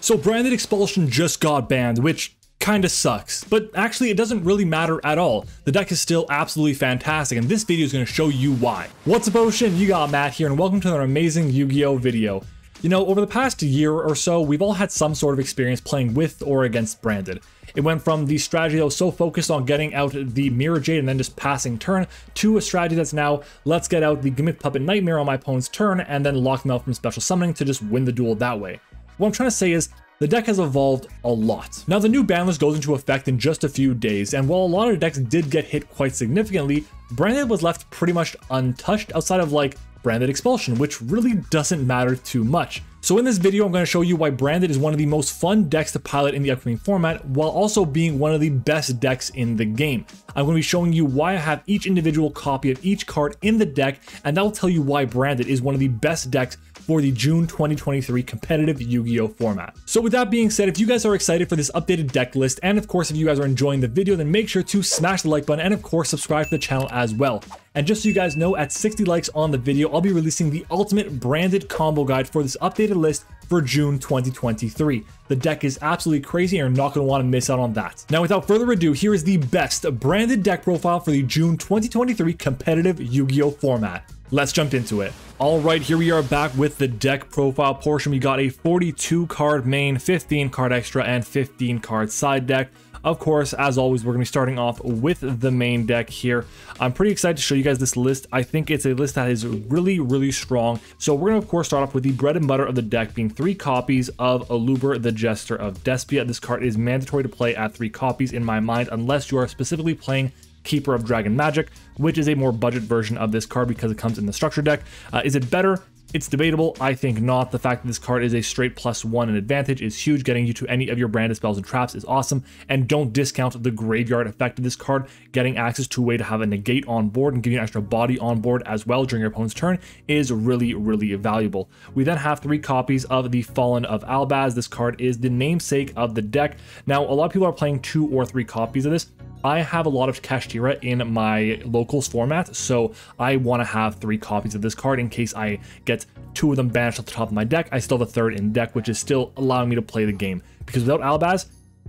So Branded Expulsion just got banned, which kinda sucks, but actually it doesn't really matter at all. The deck is still absolutely fantastic, and this video is going to show you why. What's up, Ocean? You got Matt here, and welcome to another amazing Yu-Gi-Oh video. You know, over the past year or so, we've all had some sort of experience playing with or against Branded. It went from the strategy that was so focused on getting out the Mirror Jade and then just passing turn, to a strategy that's now, let's get out the Gimmick Puppet Nightmare on my opponent's turn and then lock them out from special summoning to just win the duel that way. What I'm trying to say is, the deck has evolved a lot. Now, the new ban list goes into effect in just a few days, and while a lot of decks did get hit quite significantly, Branded was left pretty much untouched outside of like Branded Expulsion, which really doesn't matter too much. So in this video, I'm going to show you why Branded is one of the most fun decks to pilot in the upcoming format, while also being one of the best decks in the game. I'm going to be showing you why I have each individual copy of each card in the deck, and that will tell you why Branded is one of the best decks for the June 2023 competitive Yu-Gi-Oh format. So with that being said, if you guys are excited for this updated deck list, and of course if you guys are enjoying the video, then make sure to smash the like button and of course subscribe to the channel as well. And just so you guys know, at 60 likes on the video, I'll be releasing the ultimate Branded combo guide for this updated list for June 2023. The deck is absolutely crazy and you're not going to want to miss out on that. Now, without further ado, here is the best Branded deck profile for the June 2023 competitive Yu-Gi-Oh format. Let's jump into it. All right, here we are back with the deck profile portion. We got a 42 card main, 15 card extra, and 15 card side deck. Of course, as always, we're going to be starting off with the main deck here. I'm pretty excited to show you guys this list. I think it's a list that is really strong. So we're going to, of course, start off with the bread and butter of the deck being 3 copies of Aluber, the Jester of Despia. This card is mandatory to play at 3 copies in my mind, unless you are specifically playing Keeper of Dragon Magic, which is a more budget version of this card because it comes in the structure deck. Is it better? It's debatable. I think not. The fact that this card is a straight +1 in advantage is huge. Getting you to any of your branded spells and traps is awesome. And don't discount the graveyard effect of this card. Getting access to a way to have a negate on board and giving you an extra body on board as well during your opponent's turn is really valuable. We then have 3 copies of the Fallen of Albaz. This card is the namesake of the deck. Now, a lot of people are playing 2 or 3 copies of this. I have a lot of Kashtira in my locals format, so I want to have 3 copies of this card in case I get 2 of them banished off the top of my deck. I still have a 3rd in deck, which is still allowing me to play the game. Because without Albaz,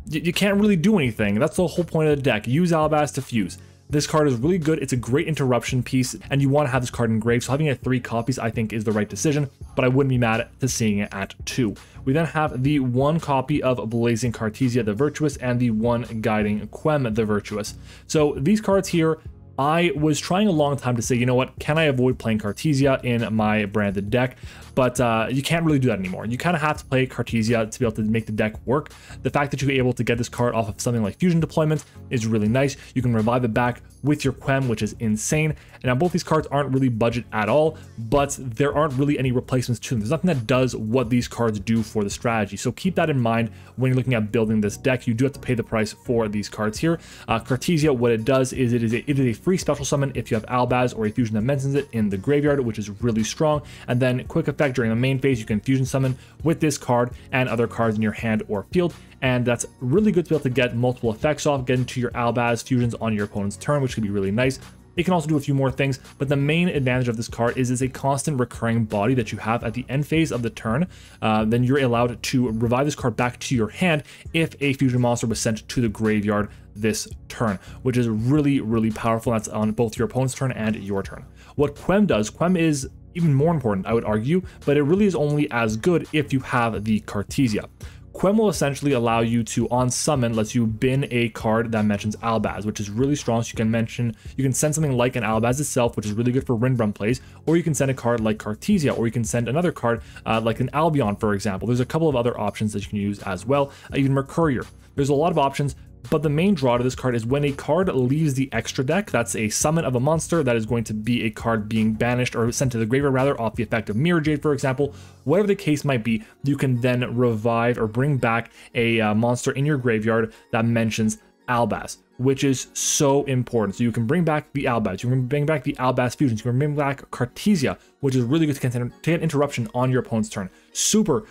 you can't really do anything. That's the whole point of the deck. Use Albaz to fuse. This card is really good. It's a great interruption piece, and you want to have this card engraved, so having it at 3 copies I think is the right decision, but I wouldn't be mad at seeing it at 2. We then have the 1 copy of Blazing Cartesia the Virtuous and the 1 Guiding Quem the Virtuous. So these cards here, I was trying a long time to say, you know what, can I avoid playing Cartesia in my branded deck? But you can't really do that anymore. You kind of have to play Cartesia to be able to make the deck work. The fact that you're able to get this card off of something like Fusion Deployment is really nice. You can revive it back with your Quem, which is insane. And now both these cards aren't really budget at all, but there aren't really any replacements to them. There's nothing that does what these cards do for the strategy. So keep that in mind when you're looking at building this deck. You do have to pay the price for these cards here. Cartesia, what it does is it is a free special summon if you have Albaz or a fusion that mentions it in the graveyard, which is really strong. And then quick effect during the main phase, you can fusion summon with this card and other cards in your hand or field. And that's really good to be able to get multiple effects off, get into your Albaz fusions on your opponent's turn, which could be really nice. It can also do a few more things, but the main advantage of this card is it's a constant recurring body that you have at the end phase of the turn. Then you're allowed to revive this card back to your hand if a fusion monster was sent to the graveyard this turn, which is really powerful. That's on both your opponent's turn and your turn. What Quem does, Quem is even more important, I would argue, but it really is only as good if you have the Cartesia. Quem will essentially allow you to, on summon, lets you bin a card that mentions Albaz, which is really strong. So you can send something like an Albaz itself, which is really good for Rinbrum plays, or you can send a card like Cartesia, or you can send another card like an Albion, for example. There's a couple of other options that you can use as well, even Mercurier. There's a lot of options, but the main draw to this card is when a card leaves the extra deck, that's a summon of a monster that is going to be a card being banished or sent to the graveyard rather off the effect of Mirror Jade, for example. Whatever the case might be, you can then revive or bring back a monster in your graveyard that mentions Albaz, which is so important. So you can bring back the Albaz, you can bring back the Albaz fusions, you can bring back Cartesia, which is really good to get interruption on your opponent's turn. Super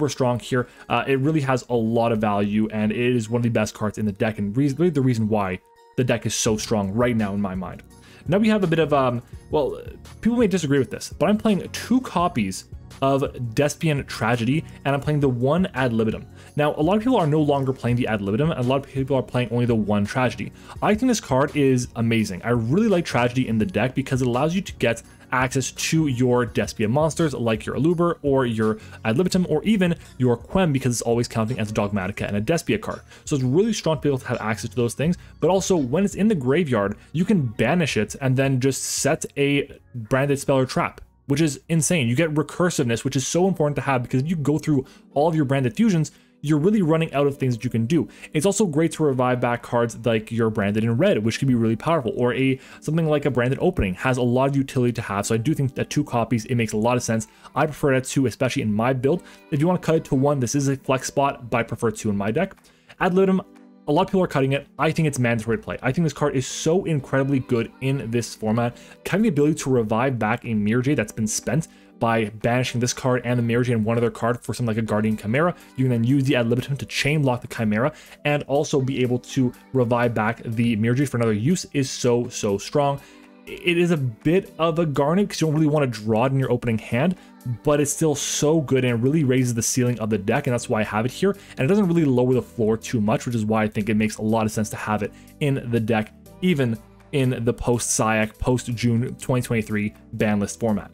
strong here. It really has a lot of value, and it is one of the best cards in the deck, and really the reason why the deck is so strong right now in my mind. Now we have a bit of, well, people may disagree with this, but I'm playing 2 copies of Despian Tragedy, and I'm playing the 1 ad libitum. Now, a lot of people are no longer playing the ad libitum, and a lot of people are playing only the 1 Tragedy. I think this card is amazing. I really like Tragedy in the deck because it allows you to get access to your Despian monsters like your Aluber or your ad libitum or even your Quem, because it's always counting as a Dogmatica and a Despia card. So it's really strong to be able to have access to those things, but also when it's in the graveyard, you can banish it and then just set a branded spell or trap, which is insane. You get recursiveness, which is so important to have because if you go through all of your branded fusions, you're really running out of things that you can do. It's also great to revive back cards like your branded in red, which can be really powerful, or something like a branded opening has a lot of utility to have. So I do think that 2 copies, it makes a lot of sense. I prefer that 2, especially in my build. If you want to cut it to 1, this is a flex spot, but I prefer 2 in my deck. Ad libitum, a lot of people are cutting it. I think it's mandatory to play. I think this card is so incredibly good in this format. Having the ability to revive back a Mirror Jade that's been spent by banishing this card and the Mirror Jade and one other card for something like a Guardian Chimera. You can then use the ad libitum to chain block the Chimera and also be able to revive back the Mirror Jade for another use is so strong. It is a bit of a garnet because you don't really want to draw it in your opening hand, but it's still so good and it really raises the ceiling of the deck, and that's why I have it here. And it doesn't really lower the floor too much, which is why I think it makes a lot of sense to have it in the deck, even in the post-SIAC, post-June 2023 Banlist format.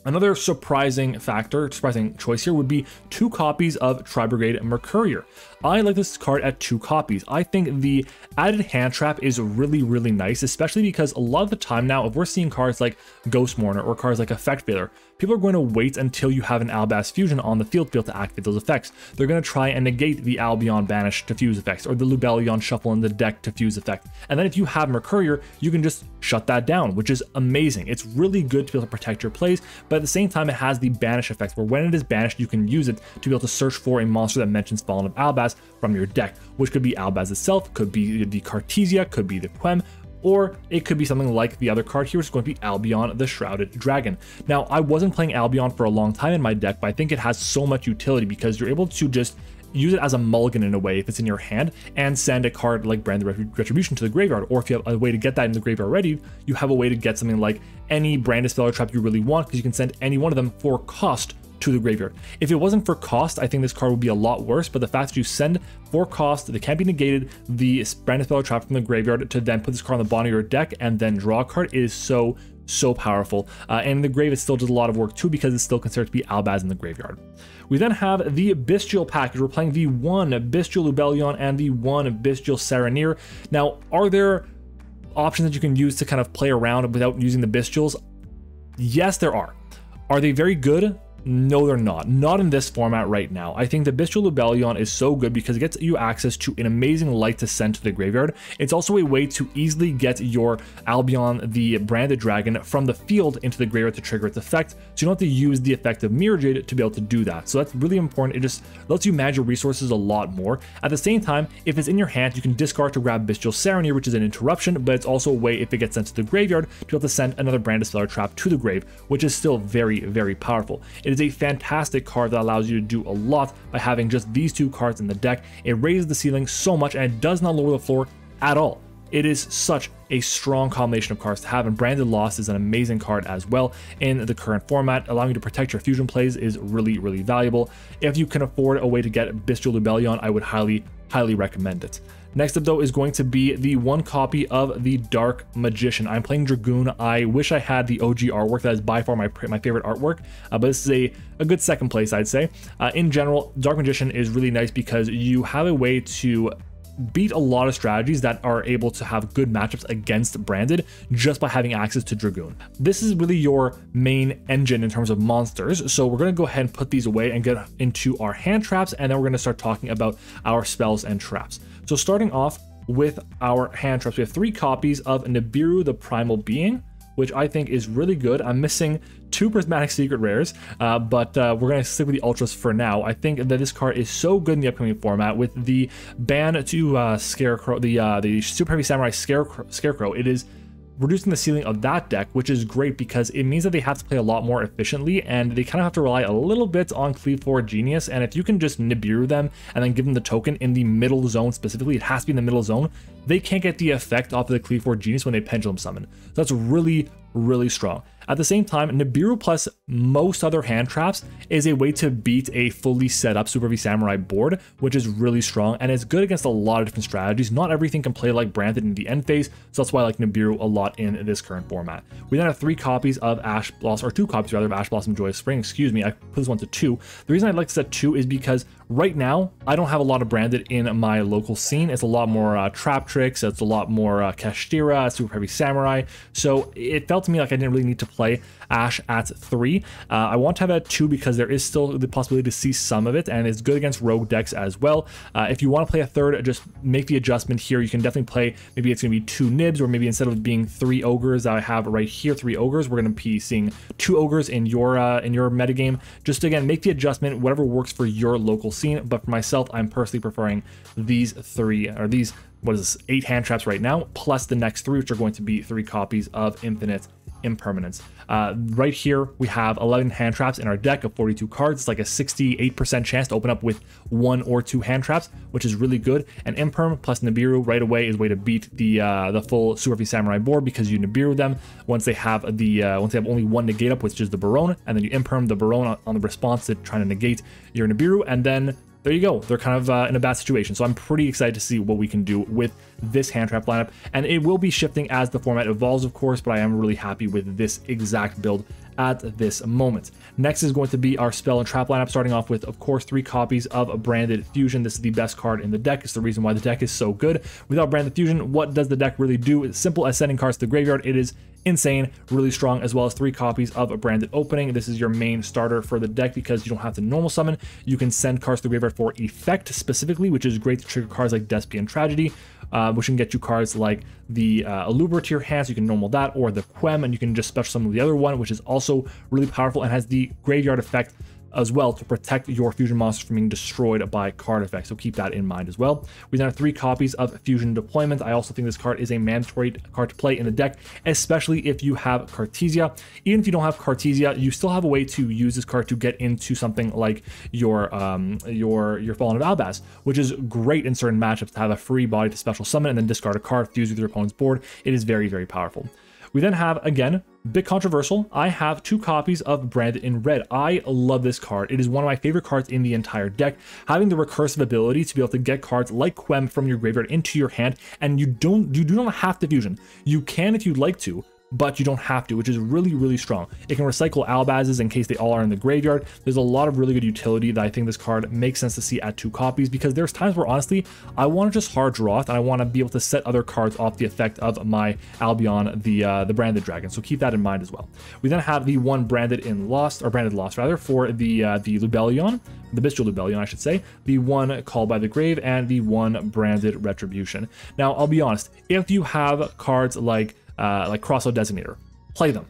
Another surprising choice here would be 2 copies of Tri-Brigade Mercurier. I like this card at 2 copies. I think the added hand trap is really nice, especially because a lot of the time now, if we're seeing cards like Ghost Mourner or cards like Effect Veiler, people are going to wait until you have an Albaz Fusion on the field to be able to activate those effects. They're going to try and negate the Albion Banish to fuse effects or the Lubellion Shuffle in the deck to fuse effect. And then if you have Mercurier, you can just shut that down, which is amazing. It's really good to be able to protect your plays, but at the same time, it has the banish effect where when it is banished, you can use it to be able to search for a monster that mentions Fallen of Albaz from your deck, which could be Albaz itself, could be the Cartesia, could be the Quem, or it could be something like the other card here, which is going to be Albion the Shrouded Dragon. Now, I wasn't playing Albion for a long time in my deck, but I think it has so much utility because you're able to just use it as a mulligan in a way if it's in your hand and send a card like Branded Retribution to the graveyard, or if you have a way to get that in the graveyard already, you have a way to get something like any branded spell or trap you really want because you can send any one of them for cost to the graveyard. If it wasn't for cost, I think this card would be a lot worse, but the fact that you send for cost, that can't be negated, the branded spell or trap from the graveyard to then put this card on the bottom of your deck and then draw a card is so powerful. And the grave, it still does a lot of work too because it's still considered to be Albaz in the graveyard. We then have the Bestial package. We're playing the 1 Bestial Lubellion and the 1 Bestial Saronir. Now, are there options that you can use to kind of play around without using the Bestials? Yes, there are. Are they very good? No, they're not. Not in this format right now. I think the Bestial Lubellion is so good because it gets you access to an amazing light to send to the graveyard. It's also a way to easily get your Albion, the Branded Dragon, from the field into the graveyard to trigger its effect, so you don't have to use the effect of Mirror Jade to be able to do that. So that's really important. It just lets you manage your resources a lot more. At the same time, if it's in your hand, you can discard to grab Bestial Saronir, which is an interruption, but it's also a way, if it gets sent to the graveyard, to be able to send another Branded Spell or Trap to the grave, which is still very powerful. It is a fantastic card that allows you to do a lot by having just these 2 cards in the deck. It raises the ceiling so much and it does not lower the floor at all. It is such a strong combination of cards to have, and Branded Lost is an amazing card as well in the current format. Allowing you to protect your fusion plays is really valuable. If you can afford a way to get Bestial Lubellion, I would highly recommend it. Next up though is going to be the 1 copy of the Dark Magician. I'm playing Dragoon. I wish I had the OG artwork. That is by far my favorite artwork, but this is a good second place, I'd say. In general, Dark Magician is really nice because you have a way to beat a lot of strategies that are able to have good matchups against Branded just by having access to Dragoon. This is really your main engine in terms of monsters, so we're going to go ahead and put these away and get into our hand traps, and then we're going to start talking about our spells and traps. So starting off with our hand traps, we have 3 copies of Nibiru the Primal Being, which I think is really good. I'm missing 2 Prismatic Secret Rares, but we're going to stick with the Ultras for now. I think that this card is so good in the upcoming format with the ban to Scarecrow, the Super Heavy Samurai Scarecrow. It is reducing the ceiling of that deck, which is great because it means that they have to play a lot more efficiently and they kind of have to rely a little bit on Cleave 4 Genius. And if you can just Nibiru them and then give them the token in the middle zone specifically, it has to be in the middle zone, they can't get the effect off of the Cleave 4 Genius when they Pendulum Summon. So that's really, really strong. At the same time, Nibiru plus most other hand traps is a way to beat a fully set up Super V Samurai board, which is really strong and it's good against a lot of different strategies. Not everything can play like Branded in the end phase, so that's why I like Nibiru a lot in this current format. We then have 3 copies of Ash Blossom, or 2 copies rather, of Ash Blossom Joyous Spring, excuse me, I put this one to 2. The reason I'd like to set 2 is because right now, I don't have a lot of Branded in my local scene. It's a lot more Trap Tricks, it's a lot more Kashtira, Super Heavy Samurai, so it felt to me like I didn't really need to play Ash at 3. I want to have it at 2 because there is still the possibility to see some of it, and it's good against rogue decks as well. If you want to play a 3rd, just make the adjustment here. You can definitely play, maybe it's going to be 2 Nibs, or maybe instead of being 3 Ogres that I have right here, 3 Ogres, we're going to be seeing 2 Ogres in your metagame. Just again, make the adjustment, whatever works for your local scene. But for myself, I'm personally preferring these 3, or these, what is this, 8 hand traps right now, plus the next 3, which are going to be 3 copies of Infinite Impermanence. Right here, we have 11 hand traps in our deck of 42 cards. It's like a 68% chance to open up with 1 or 2 hand traps, which is really good. And Imperm plus Nibiru right away is a way to beat the full Super V Samurai board, because you Nibiru them once they have only 1 negate up, which is the Barone, and then you Imperm the Barone on the response to trying to negate your Nibiru, and then there you go. They're kind of in a bad situation. So I'm pretty excited to see what we can do with this hand trap lineup. And it will be shifting as the format evolves, of course, but I am really happy with this exact build at this moment. Next is going to be our spell and trap lineup, starting off with, of course, 3 copies of Branded Fusion. This is the best card in the deck. It's the reason why the deck is so good. Without Branded Fusion, what does the deck really do? It's simple as sending cards to the graveyard. It is insane, really strong, as well as 3 copies of a Branded Opening. This is your main starter for the deck because you don't have to normal summon. You can send cards to the graveyard for effect specifically, which is great to trigger cards like Despian Tragedy, which can get you cards like the Alubra to your hands. You can normal that, or the Quem, and you can just special summon the other one, which is also really powerful and has the graveyard effect as well to protect your fusion monsters from being destroyed by card effects. So keep that in mind as well. We then have 3 copies of Fusion Deployment. I also think this card is a mandatory card to play in the deck, especially if you have Cartesia. Even if you don't have Cartesia, you still have a way to use this card to get into something like your Fallen of Albaz, which is great in certain matchups to have a free body to special summon and then discard a card fused with your opponent's board. It is very, very powerful. We then have, again, bit controversial, I have 2 copies of Branded in red. I love this card. It is one of my favorite cards in the entire deck. Having the recursive ability to be able to get cards like Quem from your graveyard into your hand, and you do not have to fusion. You can if you'd like to, but you don't have to, which is really, really strong. It can recycle Albazes in case they all are in the graveyard. There's a lot of really good utility that I think this card makes sense to see at 2 copies, because there's times where honestly, I want to just hard draw it and I want to be able to set other cards off the effect of my Albion, the Branded Dragon. So keep that in mind as well. We then have the 1 Branded Lost rather, for the Lubellion, the Bestial Lubellion, I should say, the 1 Called by the Grave, and the 1 Branded Retribution. Now, I'll be honest, if you have cards like Crossout Designator, play them.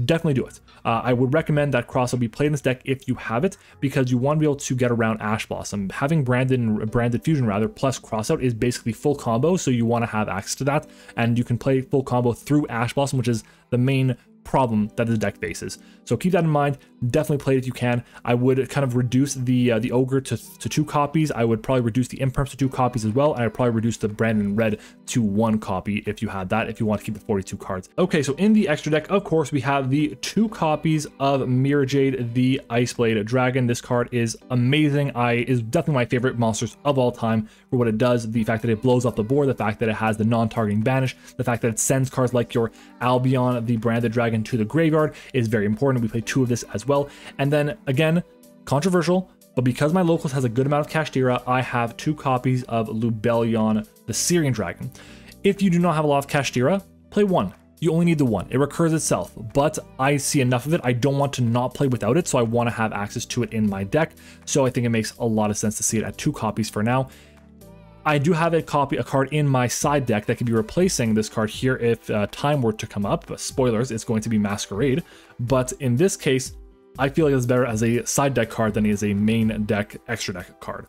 Definitely do it. I would recommend that Crossout be played in this deck if you have it, because you want to be able to get around Ash Blossom. Having Branded Fusion plus Crossout is basically full combo, so you want to have access to that, and you can play full combo through Ash Blossom, which is the main problem that the deck faces. So keep that in mind. Definitely play it if you can. I would kind of reduce the Ogre to 2 copies. I would probably reduce the Imperms to 2 copies as well, and I'd probably reduce the Branded Red to 1 copy if you had that, if you want to keep the 42 cards. Okay, so in the extra deck, of course, we have the 2 copies of Mirror Jade, the Iceblade Dragon. This card is amazing. Is definitely my favorite monsters of all time for what it does. The fact that it blows up the board, the fact that it has the non-targeting banish, the fact that it sends cards like your Albion, the Branded Dragon, to the graveyard is very important. We play 2 of this as well. And then again, controversial, but because my locals has a good amount of Kashtira, I have 2 copies of Lubellion, the Syrian Dragon. If you do not have a lot of Kashtira, play 1. You only need the 1. It recurs itself, but I see enough of it. I don't want to not play without it, so I want to have access to it in my deck. So I think it makes a lot of sense to see it at 2 copies for now. I do have a card in my side deck that could be replacing this card here if time were to come up. Spoilers, it's going to be Masquerade. But in this case, I feel like it's better as a side deck card than it is a main deck extra deck card.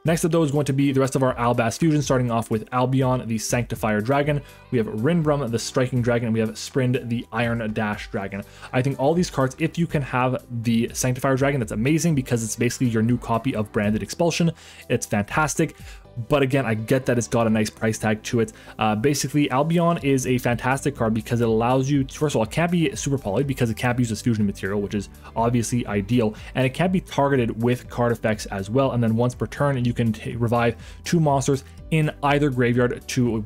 Next up though is going to be the rest of our Albaz fusion, starting off with Albion, the Sanctifier Dragon. We have Rinbrum, the Striking Dragon, and we have Sprind, the Iron Dash Dragon. I think all these cards, if you can have the Sanctifier Dragon, that's amazing because it's basically your new copy of Branded Expulsion. It's fantastic. But again, I get that it's got a nice price tag to it. Basically, Albion is a fantastic card because it allows you to, first of all, it can't be super poly because it can't be used as fusion material, which is obviously ideal, and it can be targeted with card effects as well. And then once per turn, you can revive 2 monsters in either graveyard,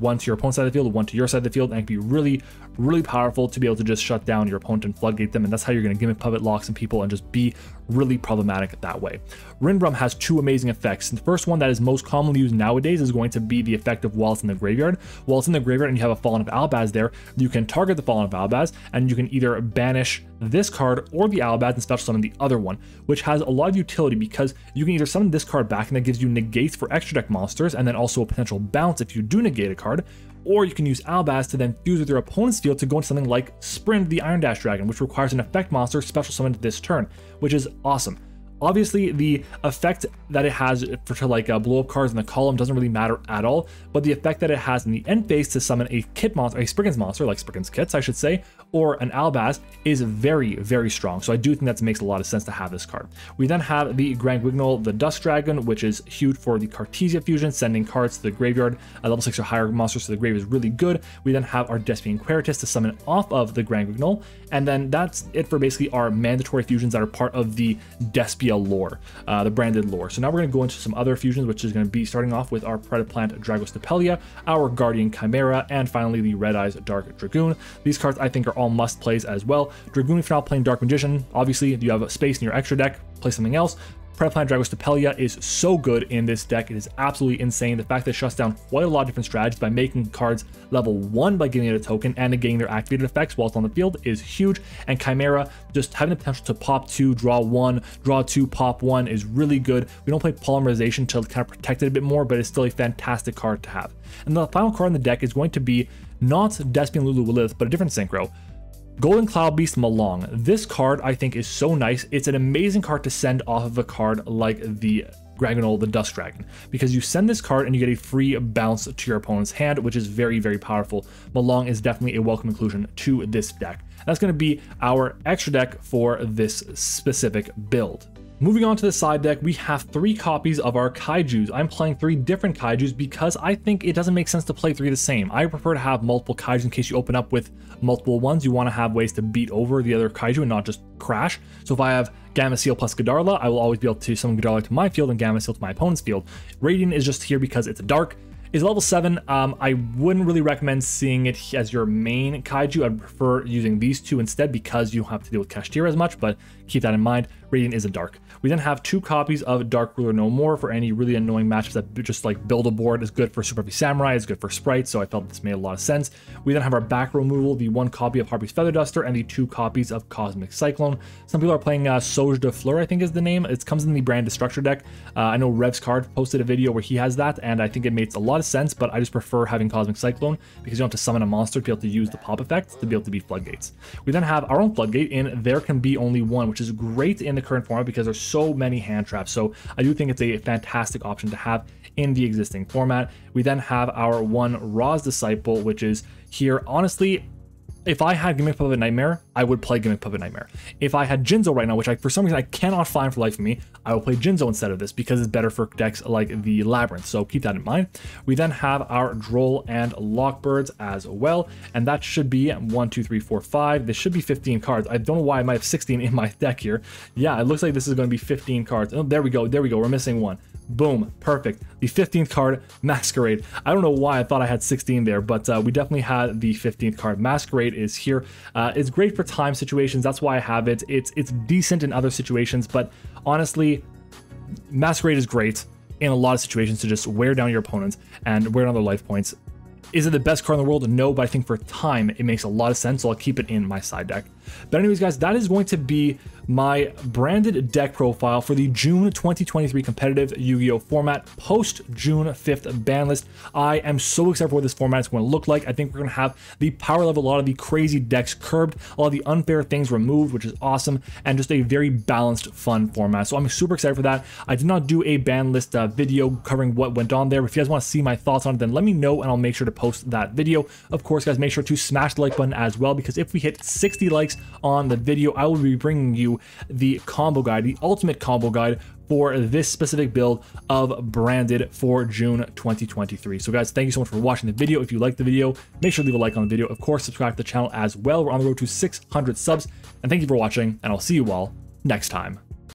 one to your opponent's side of the field, one to your side of the field, and it can be really powerful to be able to just shut down your opponent and floodgate them, and that's how you're going to gimmick puppet lock some people and just be really problematic that way. Rinbrum has 2 amazing effects. The first one that is most commonly used nowadays is going to be the effect of while it's in the graveyard. While it's in the graveyard and you have a Fallen of Albaz there, you can target the Fallen of Albaz and you can either banish this card or the Albaz and special summon the other one, which has a lot of utility because you can either summon this card back and that gives you negates for extra deck monsters and then also a potential bounce if you do negate a card, or you can use Albaz to then fuse with your opponent's field to go into something like Sprind, the Iron Dash Dragon, which requires an effect monster special summoned this turn, which is awesome. Obviously, the effect that it has for like blow up cards in the column doesn't really matter at all, but the effect that it has in the end phase to summon a kit monster, a Spriggan's monster, like Spriggan's Kits, I should say, or an Albaz is very strong. So I do think that makes a lot of sense to have this card. We then have the Grand Wignall, the Dusk Dragon, which is huge for the Cartesia fusion, sending cards to the graveyard. Level 6 or higher monsters to the grave is really good. We then have our Despian Queritus to summon off of the Grand Wignall, and then that's it for basically our mandatory fusions that are part of the Despia lore, the branded lore. So now we're going to go into some other fusions, which is going to be starting off with our Predaplant Dragostapelia, our Guardian Chimera, and finally the Red Eyes Dark Dragoon. These cards I think are all must plays as well. Dragoon, if you're not playing Dark Magician, obviously you have a space in your extra deck, play something else. Predaplant Dragostapelia is so good in this deck. It is absolutely insane. The fact that it shuts down quite a lot of different strategies by making cards level 1 by giving it a token and negating their activated effects while it's on the field is huge. And Chimera, just having the potential to pop 2, draw 1, draw 2, pop 1 is really good. We don't play Polymerization to kind of protect it a bit more, but it's still a fantastic card to have. And the final card in the deck is going to be not Despian Lulu Lilith, but a different synchro. Golden Cloud Beast Malong. This card I think is so nice. It's an amazing card to send off of a card like the Grand Wignall, the Dusk Dragon, because you send this card and you get a free bounce to your opponent's hand, which is very powerful. Malong is definitely a welcome inclusion to this deck. That's going to be our extra deck for this specific build. Moving on to the side deck, we have 3 copies of our Kaijus. I'm playing 3 different Kaijus because I think it doesn't make sense to play 3 the same. I prefer to have multiple Kaijus in case you open up with multiple ones. You want to have ways to beat over the other Kaiju and not just crash. So if I have Gamma Seal plus Godarla, I will always be able to summon Godarla to my field and Gamma Seal to my opponent's field. Radiant is just here because it's a dark. Is level 7. I wouldn't really recommend seeing it as your main Kaiju. I'd prefer using these 2 instead because you don't have to deal with Kashtira as much, but keep that in mind. Radiant is a dark. We then have 2 copies of Dark Ruler No More for any really annoying matchups that just like build a board. Is good for Super Heavy Samurai, it's good for Sprite, so I felt this made a lot of sense. We then have our back row removal, the 1 copy of Harpy's Feather Duster and the 2 copies of Cosmic Cyclone. Some people are playing Sauge de Fleur, I think is the name. It comes in the Brand Destructor deck. I know Rev's Card posted a video where he has that, and I think it makes a lot of sense, but I just prefer having Cosmic Cyclone because you don't have to summon a monster to be able to use the pop effect to be able to beat floodgates. We then have our own floodgate in There Can Be Only One, which is great in the current format because there's so many hand traps. So I do think it's a fantastic option to have in the existing format. We then have our 1 Ra's Disciple, which is here. Honestly, if I had Gimmick Puppet Nightmare, I would play Gimmick Puppet Nightmare. If I had Jinzo right now, which for some reason I cannot find for life of me, I will play Jinzo instead of this because it's better for decks like the Labyrinth, so keep that in mind. We then have our Droll and Lockbirds as well, and that should be 1, 2, 3, 4, 5. This should be 15 cards. I don't know why I might have 16 in my deck here. Yeah, it looks like this is going to be 15 cards. Oh, there we go, we're missing 1. Boom, perfect. The 15th card, Masquerade. I don't know why I thought I had 16 there, but we definitely had the 15th card. Masquerade is here. It's great for time situations. That's why I have it. It's decent in other situations, but honestly, Masquerade is great in a lot of situations to just wear down your opponents and wear down their life points. Is it the best card in the world? No, but I think for time, it makes a lot of sense, so I'll keep it in my side deck. But anyways, guys, that is going to be my branded deck profile for the June 2023 competitive Yu-Gi-Oh format post June 5th ban list. I am so excited for what this format is going to look like. I think we're going to have the power level, a lot of the crazy decks curbed, a lot of the unfair things removed, which is awesome, and just a very balanced, fun format. So I'm super excited for that. I did not do a ban list video covering what went on there. If you guys want to see my thoughts on it, then let me know and I'll make sure to post that video. Of course, guys, make sure to smash the like button as well, because if we hit 60 likes on the video, I will be bringing you the combo guide, the ultimate combo guide for this specific build of branded for June 2023. So guys, thank you so much for watching the video. If you liked the video, make sure to leave a like on the video. Of course, subscribe to the channel as well. We're on the road to 600 subs. And thank you for watching, and I'll see you all next time.